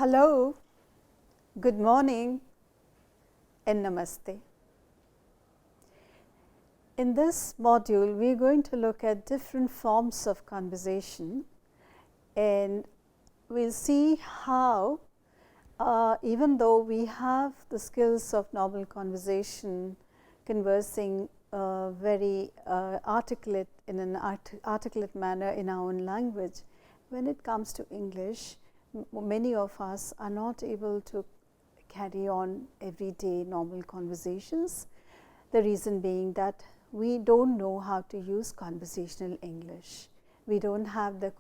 Hello, good morning and namaste. In this module, we are going to look at different forms of conversation, and we will see how even though we have the skills of normal conversation, conversing very articulate in an articulate manner in our own language, when it comes to English, many of us are not able to carry on everyday normal conversations. The reason being that we don't know how to use conversational English. We don't have the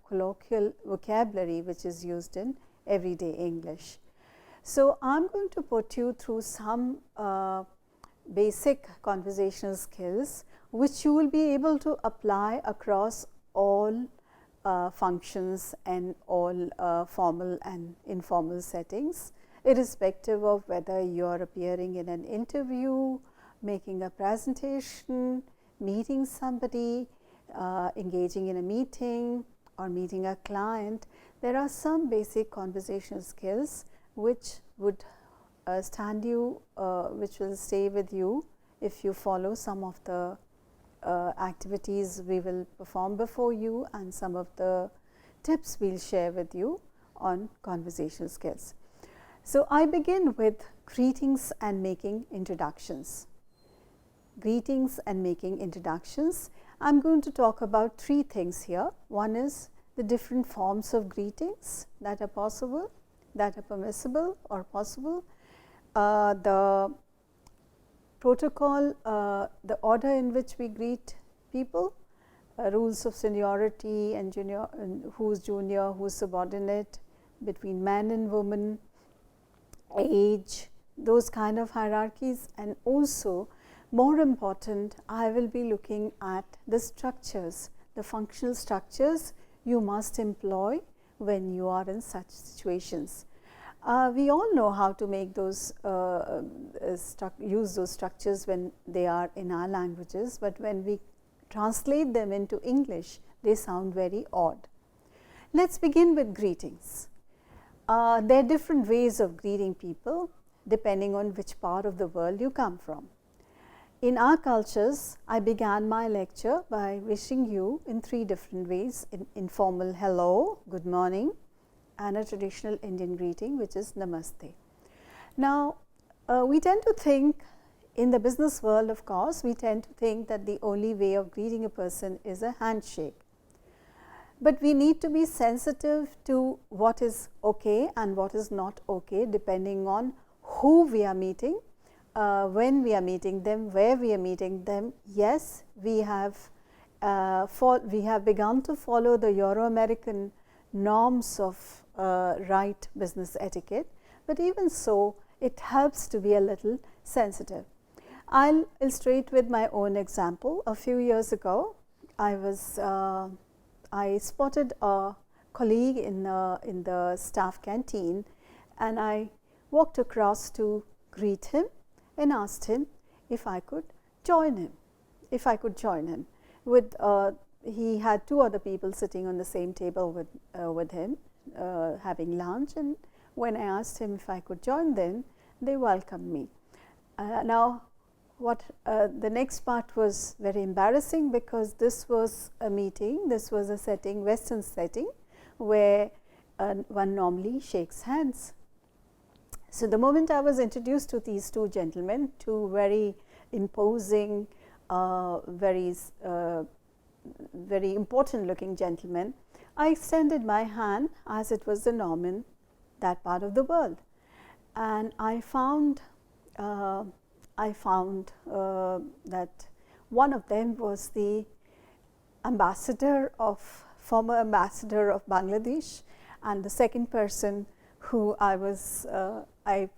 colloquial vocabulary which is used in everyday English. So, I am going to put you through some basic conversational skills which you will be able to apply across all functions and all formal and informal settings, irrespective of whether you are appearing in an interview, making a presentation, meeting somebody, engaging in a meeting or meeting a client. There are some basic conversational skills which would which will stay with you if you follow some of the activities we will perform before you and some of the tips we will share with you on conversational skills. So, I begin with greetings and making introductions. Greetings and making introductions. I am going to talk about three things here. One is the different forms of greetings that are possible, that are permissible or possible, the protocol, the order in which we greet people, rules of seniority and junior, who is junior, who is subordinate, between man and woman, age, those kind of hierarchies, and also more important, I will be looking at the structures, the functional structures you must employ when you are in such situations. We all know how to make those use those structures when they are in our languages, but when we translate them into English, they sound very odd. Let us begin with greetings. There are different ways of greeting people depending on which part of the world you come from. In our cultures, I began my lecture by wishing you in three different ways: in informal hello, good morning, and a traditional Indian greeting, which is namaste. Now, we tend to think in the business world, of course, we tend to think that the only way of greeting a person is a handshake. But we need to be sensitive to what is okay and what is not okay, depending on who we are meeting, when we are meeting them, where we are meeting them. Yes, we have begun to follow the Euro-American norms of right business etiquette, but even so, it helps to be a little sensitive. I will illustrate with my own example. A few years ago, I spotted a colleague in the staff canteen, and I walked across to greet him and asked him if I could join him. He had two other people sitting on the same table with him, having lunch, and when I asked him if I could join them, they welcomed me. Now, the next part was very embarrassing, because this was a meeting, this was a setting, Western setting, where one normally shakes hands. So, the moment I was introduced to these two gentlemen, two very imposing, very important looking gentlemen, I extended my hand as it was the norm in that part of the world, and I found that one of them was the former ambassador of Bangladesh, and the second person who I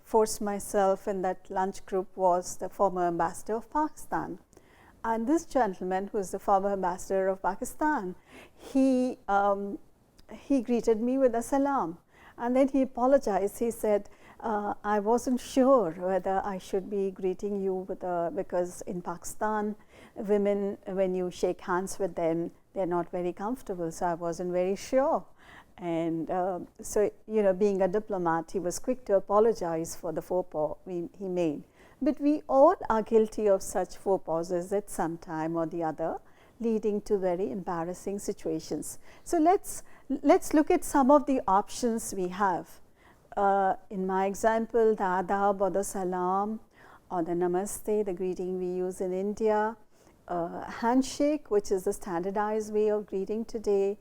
forced myself in that lunch group was the former ambassador of Pakistan. And this gentleman, who is the former ambassador of Pakistan, he greeted me with a salam, and then he apologized. He said, I wasn't sure whether I should be greeting you because in Pakistan, women, when you shake hands with them, they are not very comfortable, so I wasn't very sure. And so, being a diplomat, he was quick to apologize for the faux pas he made. But we all are guilty of such faux pauses at some time or the other, leading to very embarrassing situations. So let's look at some of the options we have. In my example, the adab or the salam or the namaste, the greeting we use in India, handshake, which is the standardized way of greeting today,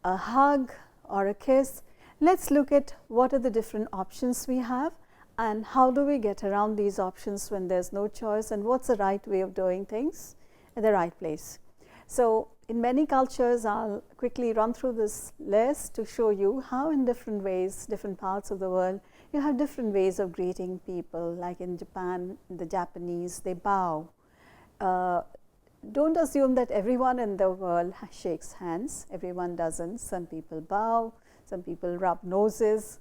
a hug or a kiss. Let's look at what are the different options we have and how do we get around these options when there's no choice, and what's the right way of doing things in the right place. So in many cultures, I'll quickly run through this list to show you how in different ways, different parts of the world, you have different ways of greeting people. Like in Japan, the Japanese, they bow. Don't assume that everyone in the world shakes hands. Everyone doesn't. Some people bow, some people rub noses.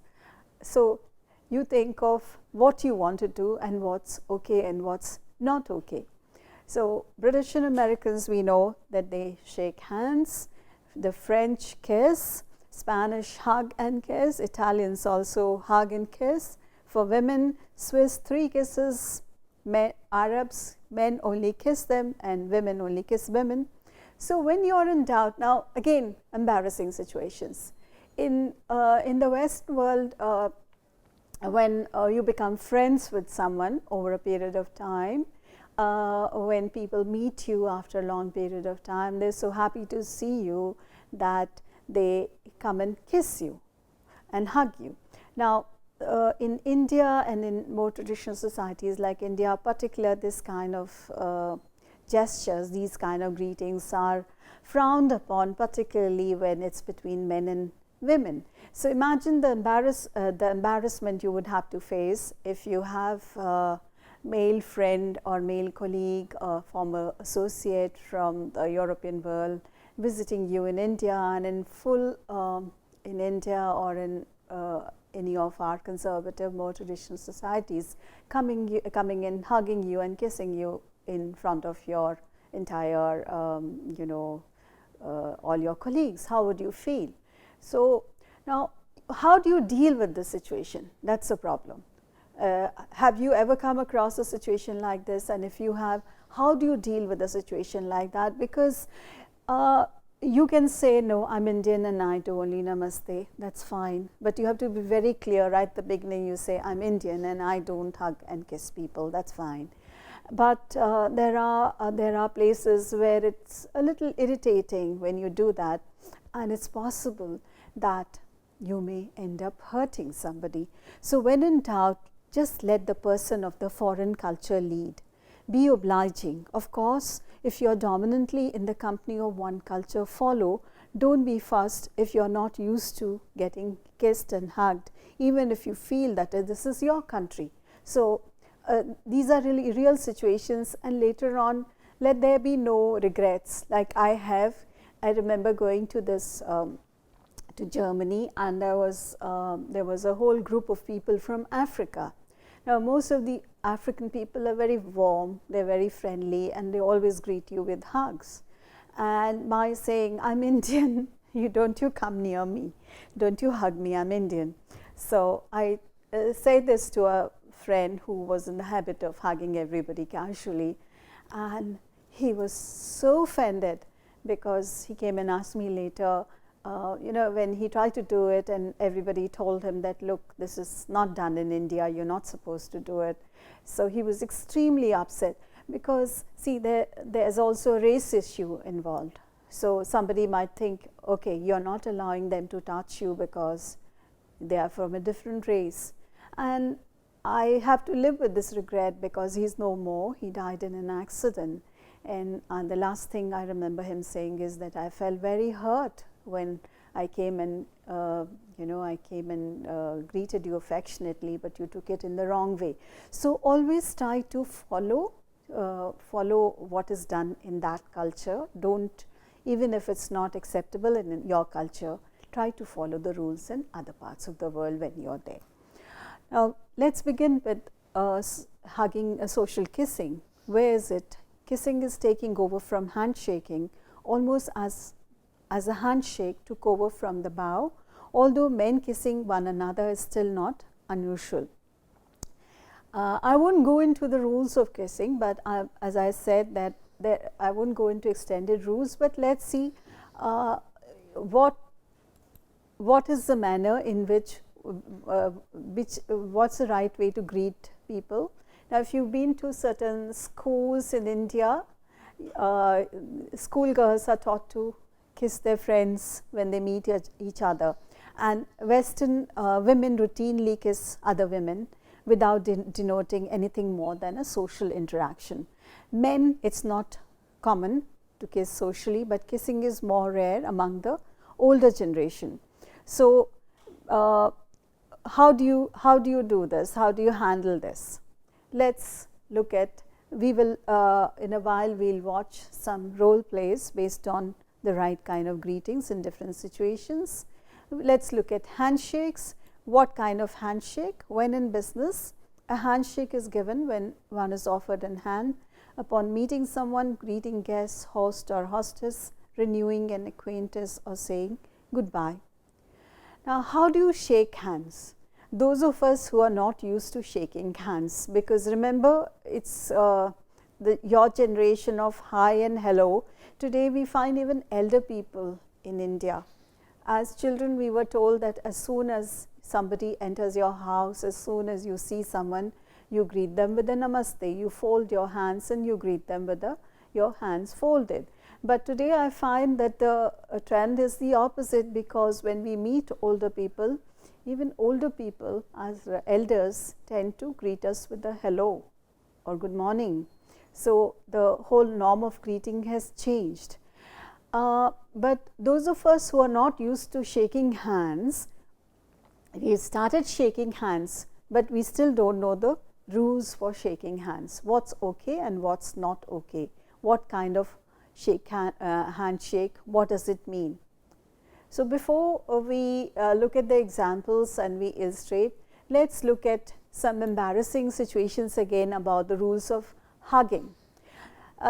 So you think of what you want to do and what's okay and what's not okay. So British and Americans, we know that they shake hands. The French kiss, Spanish hug and kiss, Italians also hug and kiss. For women, Swiss 3 kisses, Arabs, men only kiss them and women only kiss women. So when you're in doubt, now again, embarrassing situations. In the Western world, when you become friends with someone over a period of time, when people meet you after a long period of time, they're so happy to see you that they come and kiss you and hug you. Now, in India and in more traditional societies like India, particularly this kind of gestures, these kind of greetings are frowned upon, particularly when it's between men and women. So imagine the embarrassment you would have to face if you have a male friend or male colleague or former associate from the European world visiting you in India, and in India or in any of our conservative, more traditional societies, coming in, hugging you and kissing you in front of your entire, all your colleagues. How would you feel? So now, how do you deal with this situation? That's a problem. Have you ever come across a situation like this? And if you have, how do you deal with a situation like that? Because you can say, no, I'm Indian and I do only namaste. That's fine. But you have to be very clear right at the beginning. You say, I'm Indian and I don't hug and kiss people. That's fine. But there are places where it's a little irritating when you do that, and it's possible that you may end up hurting somebody. So when in doubt, just let the person of the foreign culture lead. Be obliging. Of course, if you're dominantly in the company of one culture, follow. Don't be fussed if you're not used to getting kissed and hugged, even if you feel that this is your country. So these are really real situations, and later on, let there be no regrets. Like I remember going to this to Germany, and there was a whole group of people from Africa. Now, most of the African people are very warm, they're very friendly, and they always greet you with hugs. And my saying, I'm Indian, don't you come near me, don't you hug me, I'm Indian. So I said this to a friend who was in the habit of hugging everybody casually, and he was so offended because he came and asked me later, when he tried to do it and everybody told him that, look, this is not done in India, you're not supposed to do it. So he was extremely upset because, see, there's also a race issue involved. So somebody might think, okay, you're not allowing them to touch you because they are from a different race. And I have to live with this regret because he's no more. He died in an accident. And the last thing I remember him saying is that I felt very hurt when I came and greeted you affectionately, but you took it in the wrong way. So always try to follow what is done in that culture. Don't, even if it's not acceptable in your culture, try to follow the rules in other parts of the world when you're there. Now let's begin with hugging, social kissing. Where is it? Kissing is taking over from handshaking, almost as a handshake took over from the bow, although men kissing one another is still not unusual. I won't go into the rules of kissing, but as I said that I won't go into extended rules, but let's see what is the manner in which what's the right way to greet people. Now, if you've been to certain schools in India, schoolgirls are taught to kiss their friends when they meet each other, and Western women routinely kiss other women without denoting anything more than a social interaction. Men, it's not common to kiss socially, but kissing is more rare among the older generation. So, how do you do this? How do you handle this? Let's look at, we will in a while we'll watch some role plays based on the right kind of greetings in different situations. Let's look at handshakes. What kind of handshake? When in business, a handshake is given when one is offered in hand upon meeting someone, greeting guests, host or hostess, renewing an acquaintance or saying goodbye. Now, how do you shake hands? Those of us who are not used to shaking hands, because remember, it's your generation of hi and hello. Today we find even elder people in India. As children, we were told that as soon as somebody enters your house, as soon as you see someone, you greet them with a namaste. You fold your hands and you greet them with your hands folded. But today I find that the trend is the opposite, because when we meet older people, even older people as elders tend to greet us with a hello or good morning. So, the whole norm of greeting has changed. But those of us who are not used to shaking hands, we started shaking hands, but we still don't know the rules for shaking hands. What's okay and what's not okay? What kind of handshake? What does it mean? So, before we look at the examples and we illustrate, let's look at some embarrassing situations again about the rules of hugging.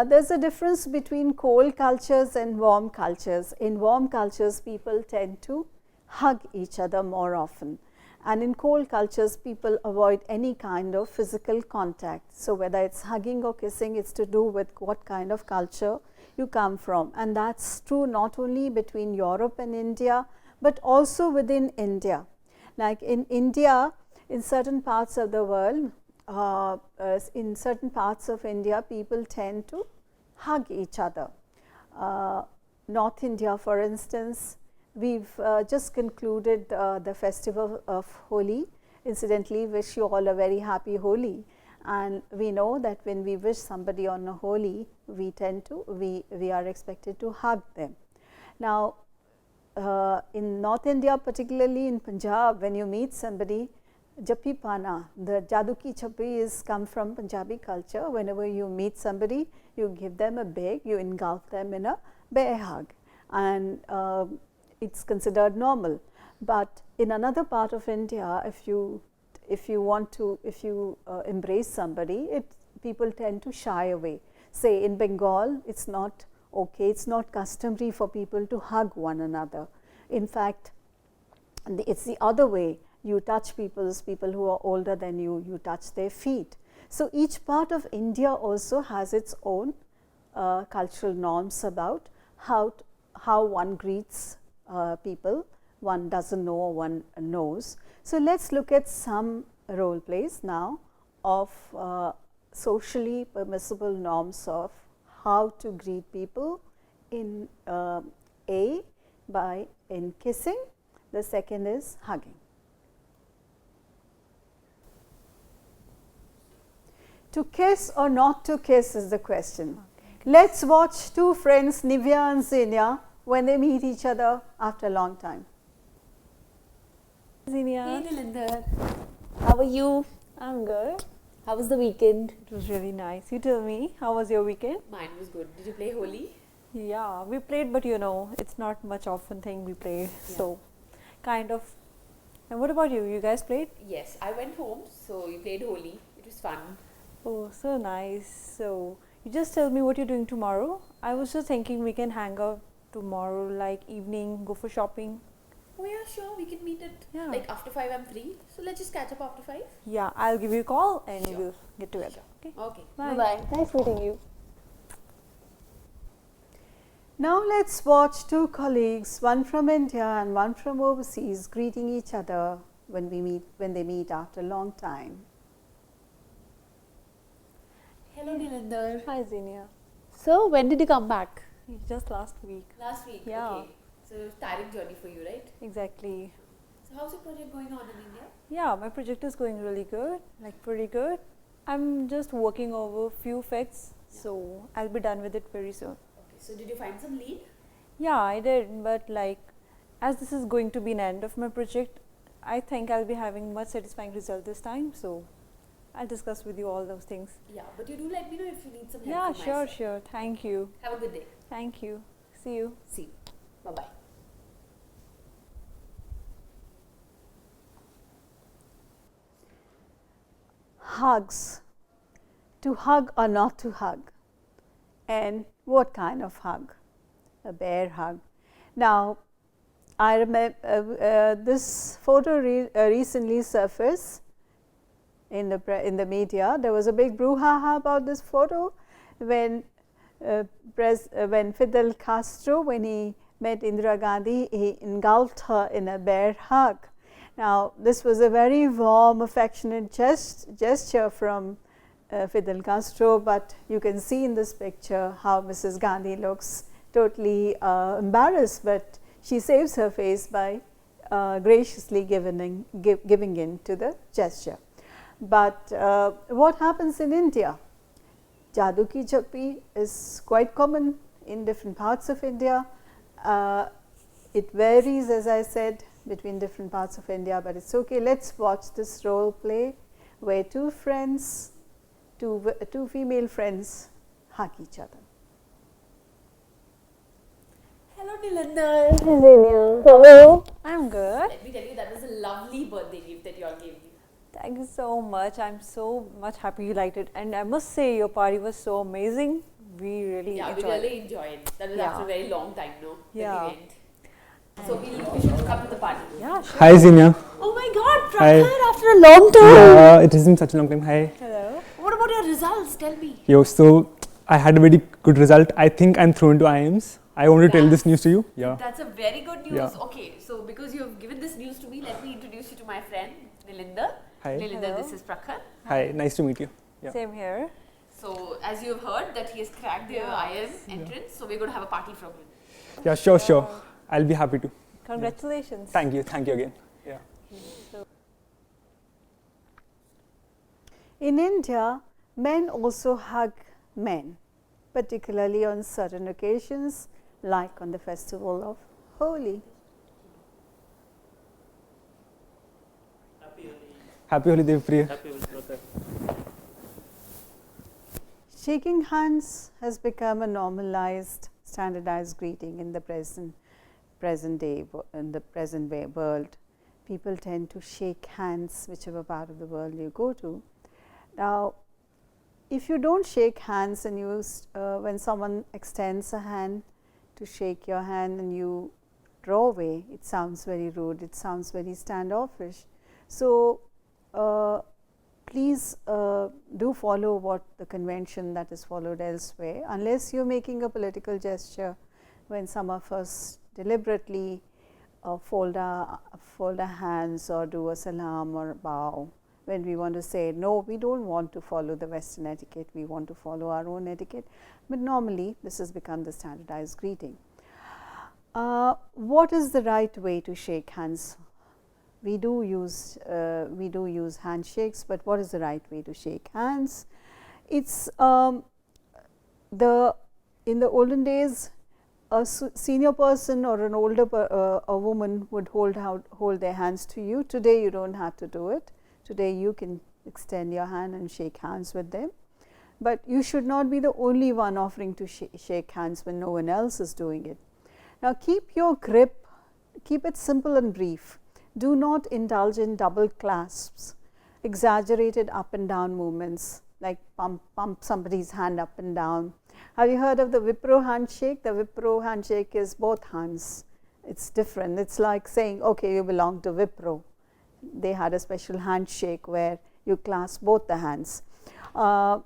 There's a difference between cold cultures and warm cultures. In warm cultures, people tend to hug each other more often, and in cold cultures, people avoid any kind of physical contact. So, whether it's hugging or kissing, it's to do with what kind of culture you come from, and that's true not only between Europe and India, but also within India. Like in India, in certain parts of the world, in certain parts of India, people tend to hug each other. North India, for instance, we've just concluded the festival of Holi. Incidentally, wish you all a very happy Holi. And we know that when we wish somebody on a Holi, we are expected to hug them. Now, in North India, particularly in Punjab, when you meet somebody, Jappi Pana, the Jadu ki chappi is come from Punjabi culture. Whenever you meet somebody, you give them a beg, you engulf them in a bear hug, and it's considered normal. But in another part of India, if you embrace somebody, people tend to shy away. Say in Bengal, it's not okay, it's not customary for people to hug one another. In fact, it's the other way. You touch people who are older than you, you touch their feet. So, each part of India also has its own cultural norms about how one greets people one doesn't know or one knows. So, let's look at some role plays now of socially permissible norms of how to greet people in in kissing. The second is hugging. To kiss or not to kiss is the question. Okay. Let's watch two friends, Nivya and Xenia, when they meet each other after a long time. Xenia. Hey Nilinder, how are you? I'm good. How was the weekend? It was really nice. You tell me, how was your weekend? Mine was good. Did you play Holi? Yeah, we played, but you know, it's not much often thing we play. Yeah. So, kind of. And what about you? You guys played? Yes, I went home, so we played Holi. It was fun. Oh, so nice. So, you just tell me what you're doing tomorrow. I was just thinking we can hang out tomorrow, like evening, go for shopping. Oh yeah, sure, we can meet at Yeah. like after 5 I'm free. So let's just catch up after 5. Yeah, I'll give you a call and Sure. we'll get together. Okay. Okay. Bye. Bye. Nice meeting you. Now let's watch two colleagues, one from India and one from overseas, greeting each other when they meet after a long time. Hello, Nilinder. Hi, Xenia. So, when did you come back? Just last week. Last week. Yeah. Okay. So, tiring journey for you, right? Exactly. So, how's your project going on in India? Yeah, my project is going really good, like pretty good. I'm just working over few facts, so I'll be done with it very soon. Okay. So, did you find some lead? Yeah, I did, but like as this is going to be an end of my project, I think I'll be having much satisfying result this time, so I'll discuss with you all those things. Yeah, but you do let me know if you need some help. Yeah, from my sure, side. sure. Thank you. Have a good day. Thank you. See you. See you. Bye bye. Hugs. To hug or not to hug. And what kind of hug? A bear hug. Now, I remember this photo recently surfaced in the media. There was a big brouhaha about this photo when Fidel Castro, when he met Indira Gandhi, he engulfed her in a bear hug. Now, this was a very warm, affectionate gesture from Fidel Castro, but you can see in this picture how Mrs. Gandhi looks totally embarrassed, but she saves her face by graciously giving in to the gesture. But what happens in India? Jadoo ki chappi is quite common in different parts of India. It varies, as I said, between different parts of India, but it's okay. Let's watch this role play where two female friends hug each other. Hello, Nilinder. Xenia. How are you? I'm good. Let me tell you, that was a lovely birthday gift that you all gave me. Thank you so much. I'm so much happy you liked it, and I must say your party was so amazing. We really Yeah, we enjoyed really it. enjoyed. That was Yeah. after a very long time, no? Yeah. That we went. So we should come to the party. Yeah, sure. Hi Xenia. Oh my God, Hi. Prakhar, after a long time. It has been such a long time. Hi. Hello. What about your results? Tell me. Yo, so I had a very good result. I think I'm through into IIMs. I want to tell this news to you. Yeah. That's a very good news. Yeah. Okay, so because you have given this news to me, let me introduce you to my friend Nilinder. Hi. Nilinder, Hello. this is Prakhar. Hi. Nice to meet you. Yeah. Same here. So as you have heard that he has cracked the IIM entrance, so we're going to have a party from him. Yeah. Sure. I'll be happy to. Congratulations. Thank you again. Yeah. In India, men also hug men, particularly on certain occasions like on the festival of Holi. Happy Holi, Devpriya. Shaking hands has become a normalized, standardized greeting in the present world. People tend to shake hands whichever part of the world you go to. Now, if you don't shake hands and when someone extends a hand to shake your hand and you draw away, it sounds very rude, it sounds very standoffish. So, please do follow what the convention that is followed elsewhere, unless you're making a political gesture. When some of us deliberately fold our hands or do a salam or bow, when we want to say, no, we don't want to follow the Western etiquette, we want to follow our own etiquette. But normally, this has become the standardized greeting. What is the right way to shake hands? We do use handshakes, but what is the right way to shake hands? It's in the olden days, a senior person or an older a woman would hold their hands to you. Today, you don't have to do it. Today, you can extend your hand and shake hands with them. But you should not be the only one offering to shake hands when no one else is doing it. Now, keep your grip, keep it simple and brief. Do not indulge in double clasps, exaggerated up and down movements, like pump somebody's hand up and down. Have you heard of the Wipro handshake? The Wipro handshake is both hands It's different. It's like saying, okay, you belong to Wipro. They had a special handshake where you clasp both the hands. Or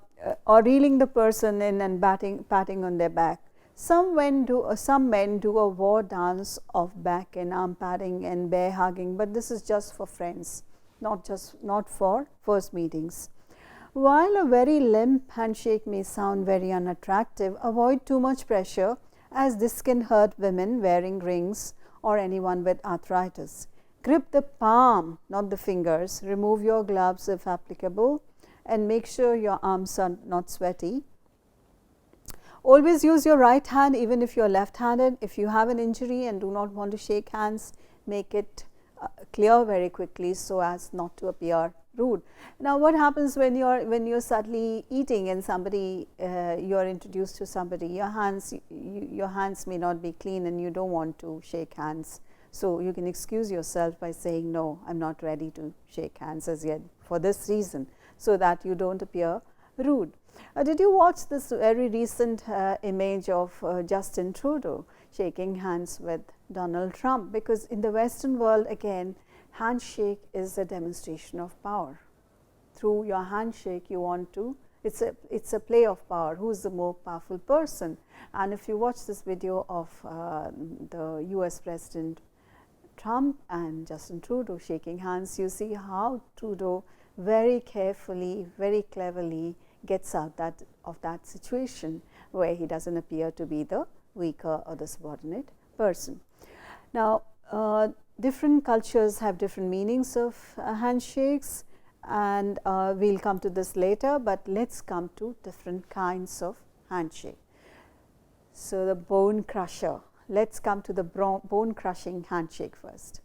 reeling the person in and patting on their back. Some men do a war dance of back and arm patting and bear hugging, but this is just for friends, not for first meetings. While a very limp handshake may sound very unattractive, avoid too much pressure, as this can hurt women wearing rings or anyone with arthritis. Grip the palm, not the fingers. Remove your gloves if applicable, and make sure your arms are not sweaty. Always use your right hand even if you are left-handed. If you have an injury and do not want to shake hands, make it clear very quickly so as not to appear rude. Now, what happens when you're suddenly eating and somebody you're introduced to somebody, your hands may not be clean and you don't want to shake hands. So you can excuse yourself by saying, no, I'm not ready to shake hands as yet for this reason, so that you don't appear rude. Did you watch this very recent image of Justin Trudeau shaking hands with Donald Trump? Because in the Western world, again, handshake is a demonstration of power. Through your handshake, you want to, it's a play of power. Who's the more powerful person? And if you watch this video of the US President Trump and Justin Trudeau shaking hands, you see how Trudeau very carefully, very cleverly gets out of that situation where he doesn't appear to be the weaker or the subordinate person. Now, different cultures have different meanings of handshakes, and we'll come to this later, but let's come to different kinds of handshake. So, the bone crusher. Let's come to the bone crushing handshake first.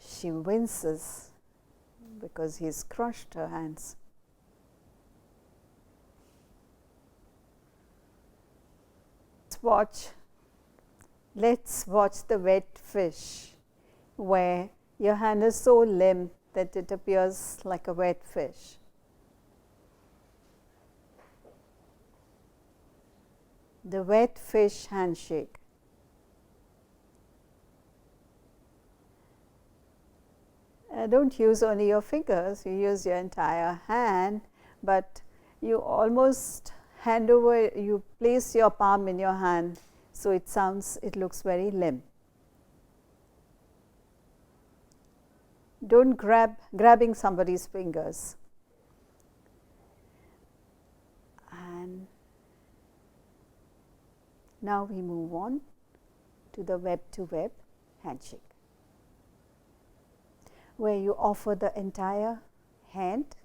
She winces because he's crushed her hands. Let's watch the wet fish, where your hand is so limp that it appears like a wet fish. The wet fish handshake. Don't use only your fingers, you use your entire hand, but you almost hand over, you place your palm in your hand, so it looks very limp. Don't grabbing somebody's fingers. And now we move on to the web-to-web handshake, where you offer the entire hand,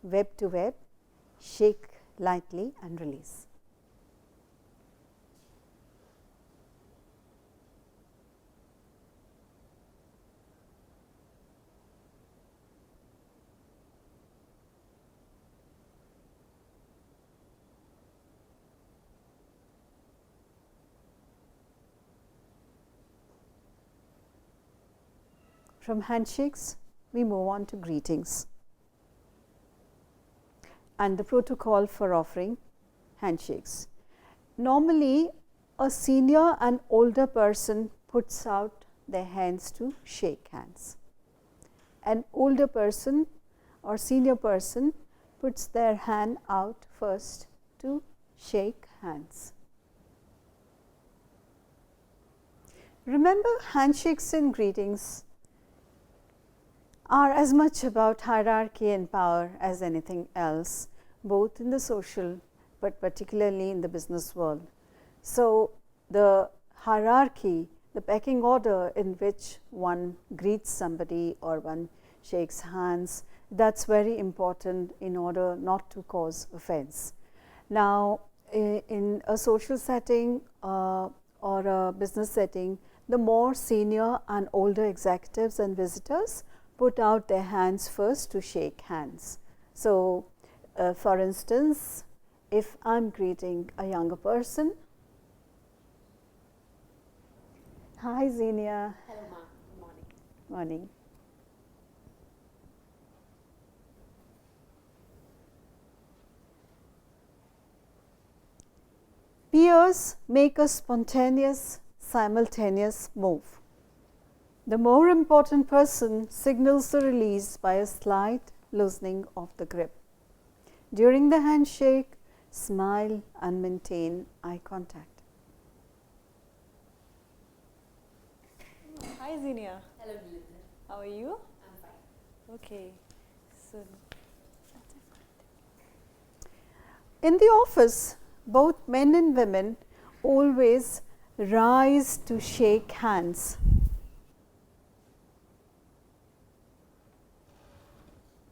web to web, shake lightly and release. From handshakes, we move on to greetings and the protocol for offering handshakes. Normally, a senior and older person puts out their hands to shake hands. An older person or senior person puts their hand out first to shake hands. Remember, handshakes and greetings are as much about hierarchy and power as anything else, both in the social but particularly in the business world. So, the hierarchy, the pecking order in which one greets somebody or one shakes hands, that's very important in order not to cause offense. Now, in a social setting or a business setting, the more senior and older executives and visitors put out their hands first to shake hands. So, for instance, if I'm greeting a younger person, hi Xenia. Hello, Ma. Good morning. Morning. Peers make a spontaneous, simultaneous move. The more important person signals the release by a slight loosening of the grip. During the handshake, smile and maintain eye contact. Hi Zinia, Hello, Lilith. how are you? I'm fine. Okay, so In the office, both men and women always rise to shake hands.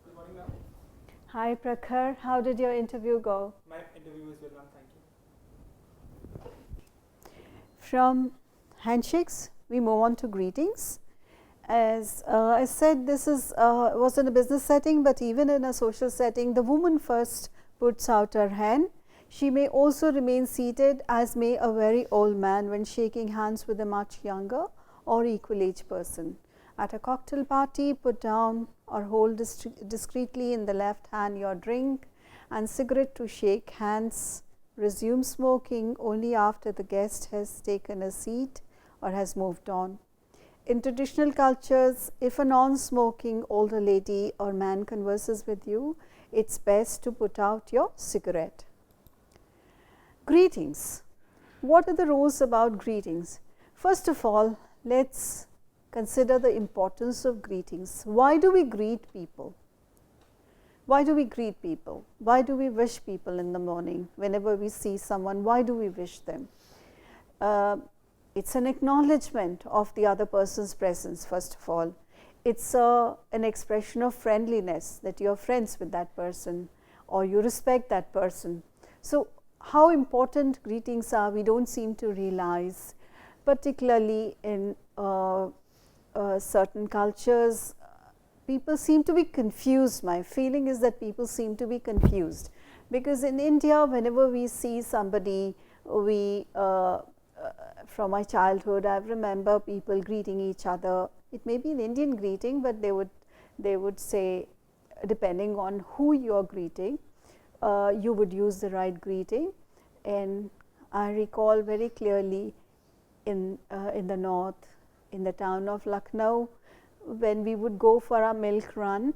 Good morning, ma'am. Hi Prakhar, how did your interview go? My interview is well, ma'am. Thank you. From handshakes, we move on to greetings. As I said, this was in a business setting, but even in a social setting, the woman first puts out her hand. She may also remain seated, as may a very old man when shaking hands with a much younger or equal age person. At a cocktail party, put down or hold discreetly in the left hand your drink and cigarette to shake hands. Resume smoking only after the guest has taken a seat or has moved on. In traditional cultures, if a non-smoking older lady or man converses with you, it's best to put out your cigarette. Greetings. What are the rules about greetings? First of all, let's consider the importance of greetings. Why do we greet people? Why do we greet people? Why do we wish people in the morning? Whenever we see someone, why do we wish them? It's an acknowledgement of the other person's presence, first of all. It's an expression of friendliness, that you're friends with that person or you respect that person. So, how important greetings are, we don't seem to realize, particularly in certain cultures. People seem to be confused. My feeling is that people seem to be confused, because in India, whenever we see somebody, we from my childhood, I remember people greeting each other. It may be an Indian greeting, but they would say, depending on who you are greeting, you would use the right greeting. And I recall very clearly in the north, in the town of Lucknow, when we would go for a milk run,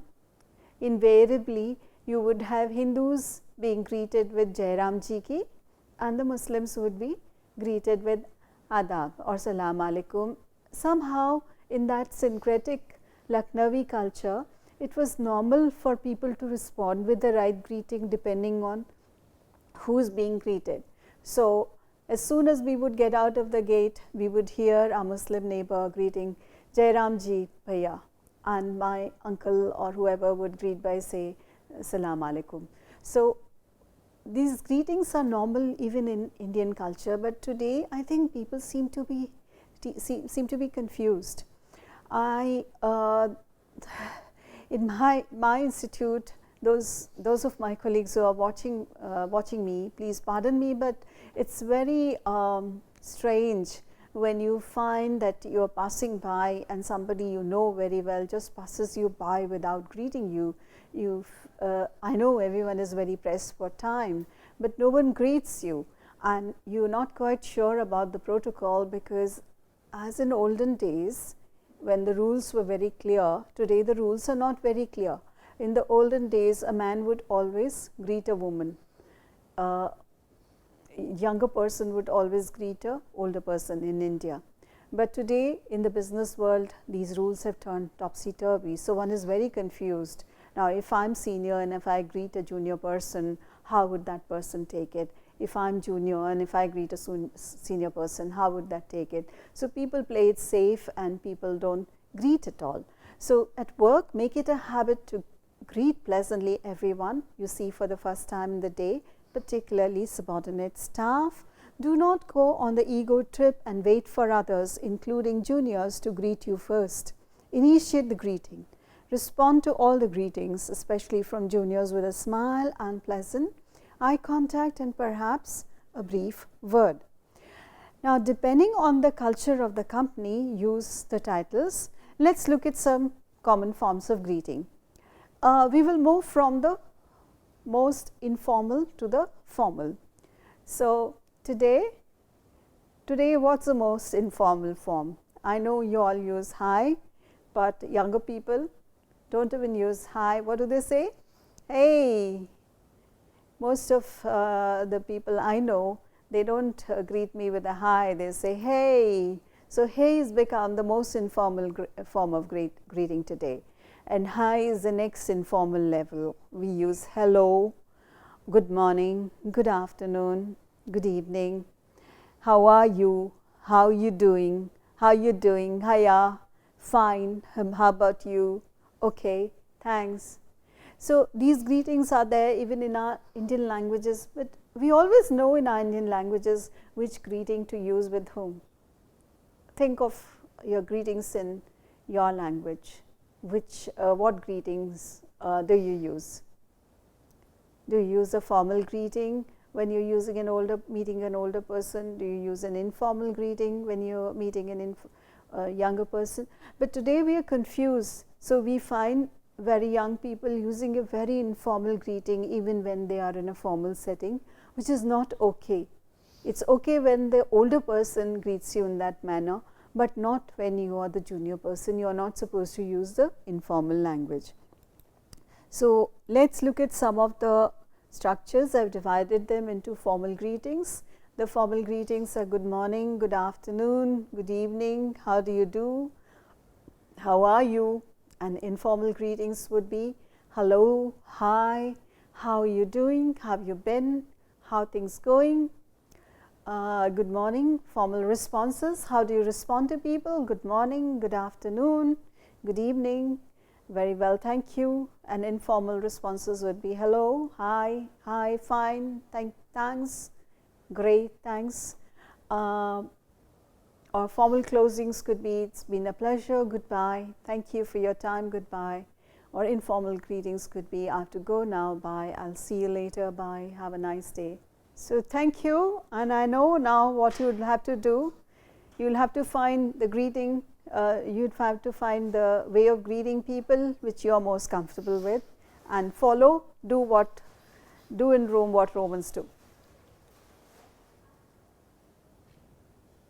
invariably you would have Hindus being greeted with Jai Ram Ji ki, and the Muslims would be greeted with Adab or Salam Alaikum. Somehow in that syncretic Lucknowi culture, it was normal for people to respond with the right greeting depending on who is being greeted. So, as soon as we would get out of the gate, we would hear our Muslim neighbor greeting Jai Ram Ji Bhaiya, and my uncle or whoever would greet by say Salam Alaikum. So, these greetings are normal even in Indian culture, but today I think people seem to be confused. I in my institute, those of my colleagues who are watching me, please pardon me, but it's very strange when you find that you are passing by and somebody you know very well just passes you by without greeting you. I know everyone is very pressed for time, but no one greets you, and you're not quite sure about the protocol, because as in olden days, when the rules were very clear, today the rules are not very clear. In the olden days, a man would always greet a woman. Younger person would always greet a older person in India. But today in the business world, these rules have turned topsy-turvy, so one is very confused. Now, if I'm senior and if I greet a junior person, how would that person take it? If I'm junior and if I greet a senior person, how would that take it? So, people play it safe and people don't greet at all. So, at work, make it a habit to greet pleasantly everyone you see for the first time in the day, particularly subordinate staff. Do not go on the ego trip and wait for others, including juniors, to greet you first. Initiate the greeting. Respond to all the greetings, especially from juniors, with a smile and pleasant eye contact and perhaps a brief word. Now, depending on the culture of the company, use the titles. Let's look at some common forms of greeting. We will move from the most informal to the formal. So, today what's the most informal form? I know you all use hi, but younger people don't even use hi. What do they say? Hey. Most of the people I know, they don't greet me with a hi, they say hey. So hey has become the most informal form of greeting today, and hi is the next informal level. We use hello, good morning, good afternoon, good evening, how are you, how you doing, hiya, fine, how about you, okay, thanks. So these greetings are there even in our Indian languages, but we always know in our Indian languages which greeting to use with whom. Think of your greetings in your language. What greetings do you use? Do you use a formal greeting when you're meeting an older person? Do you use an informal greeting when you're meeting a younger person? But today we are confused, so we find very young people using a very informal greeting even when they are in a formal setting, which is not okay. It's okay when the older person greets you in that manner, but not when you are the junior person. You are not supposed to use the informal language. So let's look at some of the structures. I've divided them into formal greetings. The formal greetings are good morning, good afternoon, good evening, how do you do, how are you? And informal greetings would be hello, hi, how are you doing, how have you been, how things going. Good morning. Formal responses, how do you respond to people? Good morning, good afternoon, good evening, very well, thank you. And informal responses would be hello, hi, fine, thanks, great, thanks. Or formal closings could be it's been a pleasure, goodbye, thank you for your time, goodbye. Or informal greetings could be I have to go now, bye, I'll see you later, bye, have a nice day. So thank you, and I know now what you would have to do. You'll have to find the greeting, you'd have to find the way of greeting people which you're most comfortable with, and do in Rome what Romans do.